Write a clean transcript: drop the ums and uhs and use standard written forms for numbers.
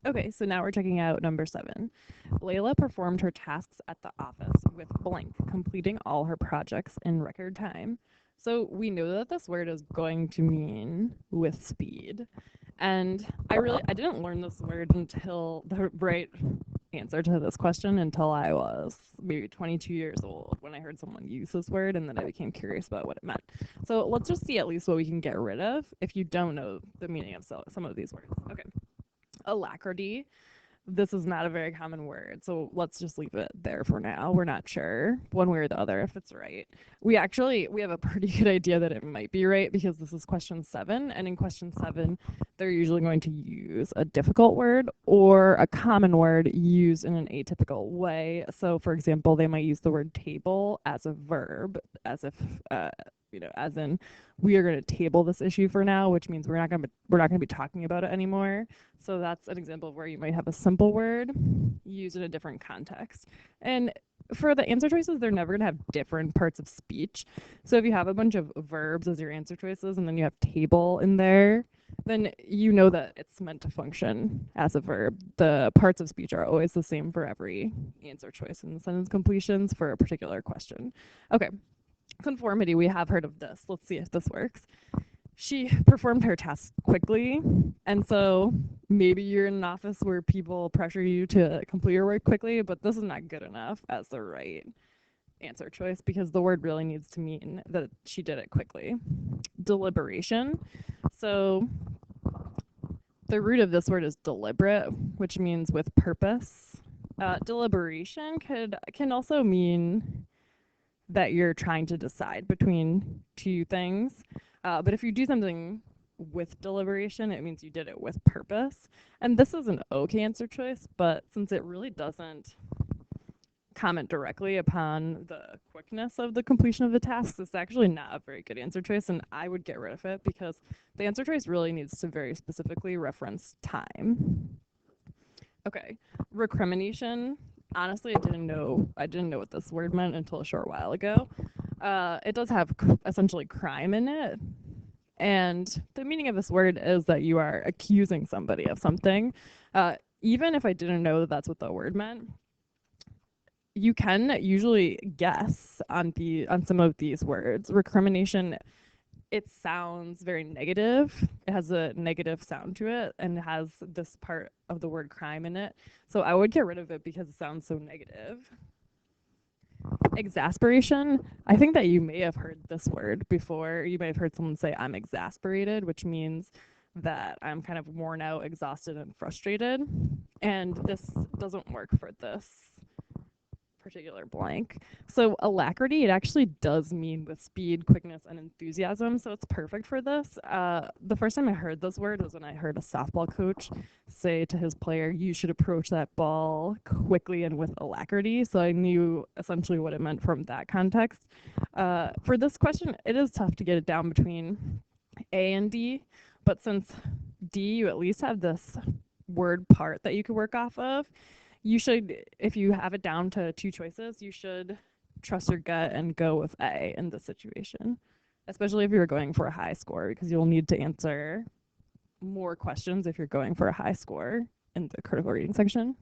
Okay, so now we're checking out number 7. Layla performed her tasks at the office with blank, completing all her projects in record time. So we know that this word is going to mean with speed. And I didn't learn this word until the right answer to this question until I was maybe 22 years old when I heard someone use this word, and then I became curious about what it meant. So let's just see at least what we can get rid of if you don't know the meaning of some of these words. Okay. Alacrity. This is not a very common word, so let's just leave it there for now. We're not sure one way or the other if it's right. We have a pretty good idea that it might be right because this is question 7, and in question 7 they're usually going to use a difficult word or a common word used in an atypical way. So for example, they might use the word table as a verb, as if as in we are going to table this issue for now, which means we're not going to be talking about it anymore. So that's an example of where you might have a simple word used in a different context. And for the answer choices, they're never going to have different parts of speech. So if you have a bunch of verbs as your answer choices and then you have table in there, then you know that it's meant to function as a verb. The parts of speech are always the same for every answer choice in the sentence completions for a particular question. Okay, conformity, we have heard of this. Let's see if this works. She performed her tasks quickly, and so maybe you're in an office where people pressure you to complete your work quickly, but this is not good enough as the right answer choice because the word really needs to mean that she did it quickly. Deliberation. So the root of this word is deliberate, which means with purpose. Deliberation can also mean that you're trying to decide between two things. But if you do something with deliberation, it means you did it with purpose. And this is an okay answer choice, but since it really doesn't comment directly upon the quickness of the completion of the tasks, it's actually not a very good answer choice, and I would get rid of it because the answer choice really needs to very specifically reference time. Okay, recrimination. Honestly, I didn't know what this word meant until a short while ago. It does have essentially crime in it, and the meaning of this word is that you are accusing somebody of something. Even if I didn't know that that's what the word meant, you can usually guess on some of these words. Recrimination, it sounds very negative. It has a negative sound to it and it has this part of the word crime in it. So I would get rid of it because it sounds so negative. Exasperation, I think that you may have heard this word before. You may have heard someone say, I'm exasperated, which means that I'm kind of worn out, exhausted, and frustrated. And this doesn't work for this particular blank. So alacrity, it actually does mean with speed, quickness, and enthusiasm. So it's perfect for this. The first time I heard this word was when I heard a softball coach say to his player, you should approach that ball quickly and with alacrity. So I knew essentially what it meant from that context. For this question, it is tough to get it down between A and D, but since D, you at least have this word part that you could work off of, you should, if you have it down to two choices, you should trust your gut and go with A in this situation, especially if you're going for a high score, because you'll need to answer more questions if you're going for a high score in the critical reading section.